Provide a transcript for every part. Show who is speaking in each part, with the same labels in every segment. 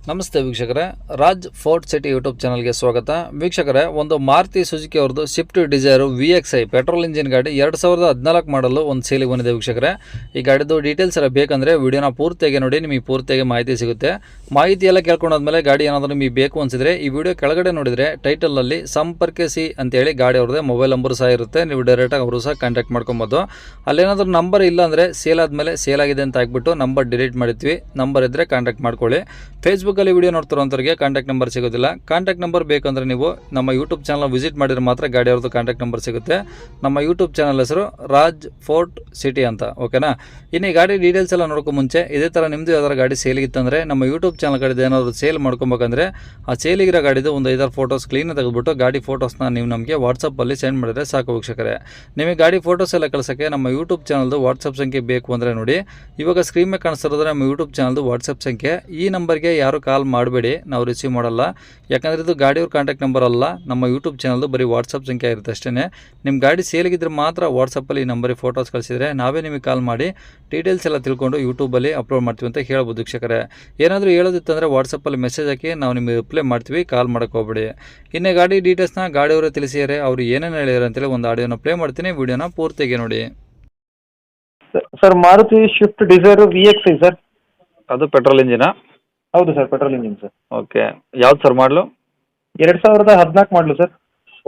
Speaker 1: ನಮಸ್ತೆ ವೀಕ್ಷಕರೇ, Raj fort city YouTube ಚಾನಲ್ಗೆ ಸ್ವಾಗತ. ವೀಕ್ಷಕರೇ, ಒಂದು ಮಾರುತಿ ಸುಜುಕಿ ಅವ್ರದ್ದು Swift Dzire VXI petrol engine ಗಾಡಿ 2014 ಮಾಡಲು ಒಂದು ಸೇಲಿಗೆ ಬಂದಿದೆ. ವೀಕ್ಷಕರೇ, ಈ ಗಾಡಿದು ಡೀಟೇಲ್ಸ್ ಎಲ್ಲ ಬೇಕಂದರೆ ವಿಡಿಯೋನ ಪೂರ್ತಿಯಾಗಿ ನೋಡಿ, ನಿಮಗೆ ಪೂರ್ತಿಯಾಗಿ ಮಾಹಿತಿ ಸಿಗುತ್ತೆ. ಮಾಹಿತಿ ಎಲ್ಲ ಕೇಳ್ಕೊಂಡಾದ್ಮೇಲೆ ಗಾಡಿ ಏನಾದರೂ ನಿಮಗೆ ಬೇಕು ಅನಿಸಿದರೆ ಈ ವಿಡಿಯೋ ಕೆಳಗಡೆ ನೋಡಿದರೆ ಟೈಟಲಲ್ಲಿ ಸಂಪರ್ಕಿಸಿ ಅಂತೇಳಿ ಗಾಡಿ ಅವ್ರದ್ದೇ ಮೊಬೈಲ್ ನಂಬರ್ ಸಹ ಇರುತ್ತೆ. ನೀವು ಡೈರೆಕ್ಟಾಗಿ ಅವರು ಸಹ ಕಾಂಟ್ಯಾಕ್ಟ್ ಮಾಡ್ಕೊಬೋದು. ಅಲ್ಲೇನಾದರೂ ನಂಬರ್ ಇಲ್ಲ ಅಂದರೆ ಸೇಲ್ ಆದಮೇಲೆ ಸೇಲ್ ಆಗಿದೆ ಅಂತ ಹಾಕ್ಬಿಟ್ಟು ನಂಬರ್ ಡಿಲೀಟ್ ಮಾಡಿದ್ವಿ. ನಂಬರ್ ಇದ್ದರೆ ಕಾಂಟ್ಯಾಕ್ಟ್ ಮಾಡ್ಕೊಳ್ಳಿ. ಫೇಸ್ಬುಕ್ಕಲ್ಲಿ ವಿಡಿಯೋ ನೋಡ್ತಿರೋಂಥವ್ರಿಗೆ ಕಾಂಟ್ಯಾಕ್ಟ್ ನಂಬರ್ ಸಿಗೋದಿಲ್ಲ. ಕಾಂಟ್ಯಾಕ್ಟ್ ನಂಬರ್ ಬೇಕಂದರೆ ನೀವು ನಮ್ಮ ಯೂಟ್ಯೂಬ್ ಚಾನಲ್ ವಿಸಿಟ್ ಮಾಡಿದ್ರೆ ಮಾತ್ರ ಗಾಡಿ ಅವ್ರದ್ದು ಕಾಂಟ್ಯಾಕ್ಟ್ ನಂಬರ್ ಸಿಗುತ್ತೆ. ನಮ್ಮ ಯೂಟ್ಯೂಬ್ ಚಾನಲ್ ಹೆಸರು ರಾಜ್ ಫೋರ್ಟ್ ಸಿಟಿ ಅಂತ, ಓಕೆನಾ. ಇನ್ನು ಈ ಗಾಡಿ ಡೀಟೇಲ್ಸ್ ಎಲ್ಲ ನೋಡ್ಕೊ ಮುಂಚೆ ಇದೇ ಥರ ನಿಮ್ಮದು ಯಾವ್ದಾರು ಗಾಡಿ ಸೇಲಿಗಿತ್ತಂದರೆ ನಮ್ಮ ಯೂಟ್ಯೂಬ್ ಚಾನಲ್ ಗಾಡಿದು ಏನಾದರೂ ಸೇಲ್ ಮಾಡ್ಕೊಬೇಕಂದ್ರೆ ಆ ಸೇಲಿಗಿರೋ ಗಾಡಿದು ಒಂದು 5-6 ಫೋಟೋಸ್ ಕ್ಲೀನ್ ತೆಗೆದುಬಿಟ್ಟು ಗಾಡಿ ಫೋಟೋಸ್ನ ನೀವು ನಮಗೆ ವಾಟ್ಸಪ್ಪಲ್ಲಿ ಸೆಂಡ್ ಮಾಡಿದ್ರೆ ಸಾಕು ವೀಕ್ಷಕರೇ. ನಿಮಗೆ ಗಾಡಿ ಫೋಟೋಸ್ ಎಲ್ಲ ಕಳ್ಸೋಕ್ಕೆ ನಮ್ಮ ಯೂಟ್ಯೂಬ್ ಚಾನಲ್ದು ವಾಟ್ಸಪ್ ಸಂಖ್ಯೆ ಬೇಕು ಅಂದರೆ ನೋಡಿ, ಇವಾಗ ಸ್ಕ್ರೀನ್ ಮೇಲೆ ಕಾಣಿಸ್ತಿರೋದ್ರೆ ನಮ್ಮ ಯೂಟ್ಯೂಬ್ ಚಾನಲ್ದು ವಾಟ್ಸಪ್ ಸಂಖ್ಯೆ. ಈ ನಂಬರ್ಗೆ ಯಾರು ಕಾಲ್ ಮಾಡಬೇಡಿ, ನಾವು ರಿಸೀವ್ ಮಾಡಲ್ಲ. ಯಾಕಂದರೆ ಇದು ಗಾಡಿಯವ್ರ ಕಾಂಟ್ಯಾಕ್ಟ್ ನಂಬರ್ ಅಲ್ಲ, ನಮ್ಮ ಯೂಟ್ಯೂಬ್ ಚಾನಲ್ದು ಬರೀ ವಾಟ್ಸಪ್ ಸಂಖ್ಯೆ ಇರುತ್ತೆ ಅಷ್ಟೇ. ನಿಮ್ಮ ಗಾಡಿ ಸೇಲಿಗಿದ್ರೆ ಮಾತ್ರ ವಾಟ್ಸಪ್ಪಲ್ಲಿ ಈ ನಂಬರಿಗೆ ಫೋಟೋಸ್ ಕಳಿಸಿದರೆ ನಾವೇ ನಿಮಗೆ ಕಾಲ್ ಮಾಡಿ ಡೀಟೇಲ್ಸ್ ಎಲ್ಲ ತಿಳ್ಕೊಂಡು ಯೂಟ್ಯೂಬಲ್ಲಿ ಅಪ್ಲೋಡ್ ಮಾಡ್ತೀವಿ ಅಂತ ಹೇಳ್ಬೋದು ವೀಕ್ಷಕರೇ. ಏನಾದರೂ ಹೇಳೋದಿತ್ತಂದರೆ ವಾಟ್ಸಪ್ಪಲ್ಲಿ ಮೆಸೇಜ್ ಹಾಕಿ ನಾವು ನಿಮಗೆ ರಿಪ್ಲೈ ಮಾಡ್ತೀವಿ, ಕಾಲ್ ಮಾಡೋಕ್ಕೆ ಹೋಗ್ಬೇಡಿ. ಇನ್ನು ಗಾಡಿ ಡೀಟೇಲ್ಸ್ನ ಗಾಡಿಯವರೇ ತಿಳಿಸಿದ್ದಾರೆ, ಅವರು ಏನೇನು ಹೇಳಿದ್ದಾರೆ ಅಂತೇಳಿ ಒಂದು ಆಡಿಯೋನ ಪ್ಲೇ ಮಾಡ್ತೀನಿ, ವಿಡಿಯೋನ ಪೂರ್ತಿಯಾಗಿ ನೋಡಿ.
Speaker 2: Sir, Maruti shift Dzire VXI sir.
Speaker 1: ಅದು ಪೆಟ್ರೋಲ್ ಇಂಜಿನಾ?
Speaker 2: ಹೌದು sir, petrol engine sir.
Speaker 1: Okay, ಯಾವ್ದು ಸರ್ ಮಾಡಲು?
Speaker 2: 2014 ಮಾಡಲು ಸರ್.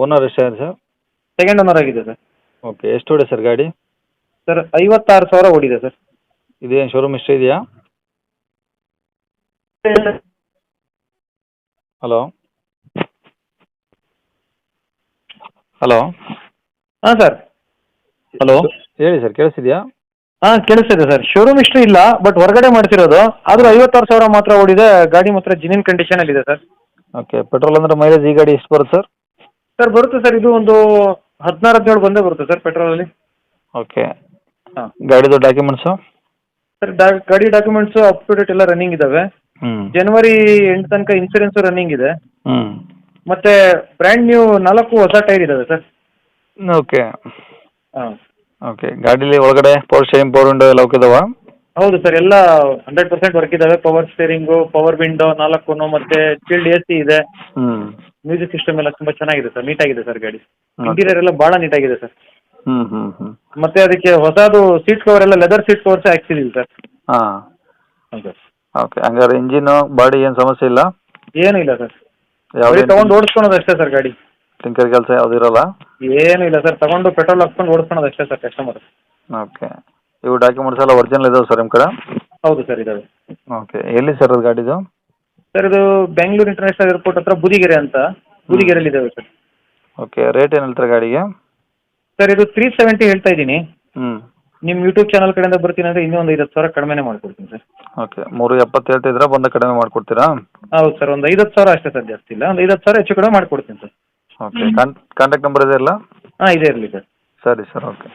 Speaker 1: ಓನರ್ ಎಷ್ಟಾಗಿದೆ ಸರ್?
Speaker 2: ಸೆಕೆಂಡ್ ಓನರ್ ಆಗಿದೆ ಸರ್.
Speaker 1: ಓಕೆ, ಎಷ್ಟು ಓಡಿದೆ ಸರ್ ಗಾಡಿ?
Speaker 2: ಸರ್, 56,000 ಓಡಿದೆ ಸರ್.
Speaker 1: ಇದೇನು ಶೋರೂಮ್ ಹಿಸ್ಟ್ರಿ ಇದೆಯಾ? ಹಲೋ ಹಲೋ
Speaker 2: ಹಾಂ ಸರ್.
Speaker 1: ಹಲೋ, ಹೇಳಿ ಸರ್, ಕೇಳಿಸಿದ್ಯಾ?
Speaker 2: ಹಾಂ, ಕೇಳಿಸ್ತಿದೆ ಸರ್. ಶೋರೂಮ್ ಹಿಸ್ಟ್ರಿ ಇಲ್ಲ, ಬಟ್ ಹೊರಗಡೆ ಮಾಡ್ತಿರೋದು. ಆದರೂ 56,000 ಮಾತ್ರ ಓಡಿದೆ. ಗಾಡಿ ಮಾತ್ರ ಜಿನಿನ್ ಕಂಡೀಷನಲ್ಲಿ ಇದೆ ಸರ್.
Speaker 1: ಓಕೆ, ಪೆಟ್ರೋಲ್ ಅಂದರೆ ಮೈಲೇಜ್ ಈ ಗಾಡಿ ಎಷ್ಟು ಬರುತ್ತೆ ಸರ್?
Speaker 2: ಸರ್, ಬರುತ್ತೆ ಸರ್, ಇದು ಒಂದು 16-17 ಬಂದೇ ಬರುತ್ತೆ ಸರ್ ಪೆಟ್ರೋಲಲ್ಲಿ.
Speaker 1: ಓಕೆ,
Speaker 2: ಹಾಂ
Speaker 1: ಗಾಡಿದು ಡಾಕ್ಯುಮೆಂಟ್ಸು?
Speaker 2: ಸರ್, ಗಾಡಿ ಡಾಕ್ಯುಮೆಂಟ್ಸು ಅಪ್ ಟು ಡೇಟ್ ಎಲ್ಲ ರನ್ನಿಂಗ್ ಇದ್ದಾವೆ. ಜನವರಿ ಎಂಡ್ ತನಕ ಇನ್ಸೂರೆನ್ಸು ರನ್ನಿಂಗ್ ಇದೆ. ಮತ್ತೆ ಬ್ರ್ಯಾಂಡ್ ನ್ಯೂ 4 ಹೊಸ ಟೈರ್ ಇದ್ದಾವೆ ಸರ್.
Speaker 1: ಓಕೆ
Speaker 2: ಹಾಂ
Speaker 1: ಓಕೆ, ಗಾಡೀಲಿ ಒಳಗಡೆ ಪವರ್ ಸ್ಟೇರಿಂಗ್, ಪವರ್ ವಿಂಡೋ ಎಲ್ಲ ಹೋಗಿದಾವ?
Speaker 2: ಹೌದು ಸರ್, ಎಲ್ಲ 100% ವರ್ಕ್ ಇದ್ದಾವೆ. ಪವರ್ ಸ್ಟೇರಿಂಗು, ಪವರ್ ವಿಂಡೋ 4 ಮತ್ತೆ ಚಿಲ್ಡ್ AC ಇದೆ. ಮ್ಯೂಸಿಕ್ ಸಿಸ್ಟಮ್ ಎಲ್ಲ ತುಂಬ ಚೆನ್ನಾಗಿದೆ ಸರ್, ನೀಟಾಗಿದೆ ಸರ್ ಗಾಡಿ. ಇಂಟೀರಿಯರ್ ಎಲ್ಲ ಭಾಳ ನೀಟಾಗಿದೆ ಸರ್. ಮತ್ತೆ ಅದಕ್ಕೆ ಹೊಸದು ಸೀಟ್ ಕವರ್ ಎಲ್ಲ ಲೆದರ್ ಸೀಟ್ ಕವರ್ಸ್ ಹಾಕ್ಸಿದೀವಿ ಸರ್.
Speaker 1: ಹಾಂ
Speaker 2: ಹೌದು
Speaker 1: ಓಕೆ, ಹಂಗಾರೆ ಇಂಜಿನು ಬಾಡಿ ಏನು ಸಮಸ್ಯೆ ಇಲ್ಲ?
Speaker 2: ಏನೂ ಇಲ್ಲ ಸರ್,
Speaker 1: ಯಾವ್ದು
Speaker 2: ತಗೊಂಡು ಓಡಿಸ್ಕೊಳೋದು ಅಷ್ಟೇ ಸರ್ ಗಾಡಿ.
Speaker 1: ಟಿಂಕರ್ ಕೆಲಸ ಯಾವ್ದು ಇರಲ್ಲ?
Speaker 2: ಏನೂ ಇಲ್ಲ ಸರ್, ತಗೊಂಡು ಪೆಟ್ರೋಲ್ ಹಾಕ್ಕೊಂಡು ಓಡಿಸ್ಕೊಳೋದು ಅಷ್ಟೇ ಸರ್ ಕಸ್ಟಮರ್.
Speaker 1: ಓಕೆ, ಇವು ಡಾಕ್ಯುಮೆಂಟ್ಸ್ ಎಲ್ಲ ಒರಿಜಿನಲ್ ಇದಾವೆ ಸರ್ ನಿಮ್ಮ ಕಡೆ?
Speaker 2: ಹೌದು ಸರ್, ಇದ್ದಾವೆ.
Speaker 1: ಓಕೆ, ಎಲ್ಲಿ ಸರ್ ಅದು ಗಾಡಿದು?
Speaker 2: ಸರ್, ಇದು ಬೆಂಗಳೂರು ಇಂಟರ್ನ್ಯಾಷನಲ್ ಏರ್ಪೋರ್ಟ್ ಹತ್ರ ಬೂದಿಗೆರೆ ಅಂತ, ಬೂದಿಗೆರೆಯಲ್ಲಿ ಇದ್ದಾವೆ ಸರ್.
Speaker 1: ಓಕೆ, ರೇಟ್ ಏನು ಹೇಳ್ತಾರೆ ಗಾಡಿಗೆ?
Speaker 2: ಸರ್, ಇದು 370 ಹೇಳ್ತಾ ಇದ್ದೀನಿ.
Speaker 1: ಹ್ಞೂ,
Speaker 2: ನಿಮ್ಮ ಯೂಟ್ಯೂಬ್ ಚಾನಲ್ ಕಡೆಯಿಂದ ಬರ್ತೀನಿ ಅಂದರೆ ಇನ್ನೂ ಒಂದು 50,000 ಕಡಿಮೆನೇ ಮಾಡ್ಕೊಡ್ತೀನಿ ಸರ್.
Speaker 1: ಓಕೆ, 370 ಹೇಳ್ತಿದ್ರೆ ಬಂದು ಕಡಿಮೆ ಮಾಡಿಕೊಡ್ತೀರಾ?
Speaker 2: ಹೌದು ಸರ್, ಒಂದು 50,000 ಅಷ್ಟೇ ಸರ್, ಜಾಸ್ತಿ ಇಲ್ಲ. ಒಂದು 50,000 ಹೆಚ್ಚು ಕಡಿಮೆ ಮಾಡ್ಕೊಡ್ತೀನಿ ಸರ್.
Speaker 1: ಓಕೆ, ಕಾಂಟ್ಯಾಕ್ಟ್ ನಂಬರ್ ಇದೆ ಇಲ್ಲ?
Speaker 2: ಹಾಂ, ಇದೇ ಇರಲಿ ಸರ್.
Speaker 1: ಸರಿ ಸರ್, ಓಕೆ.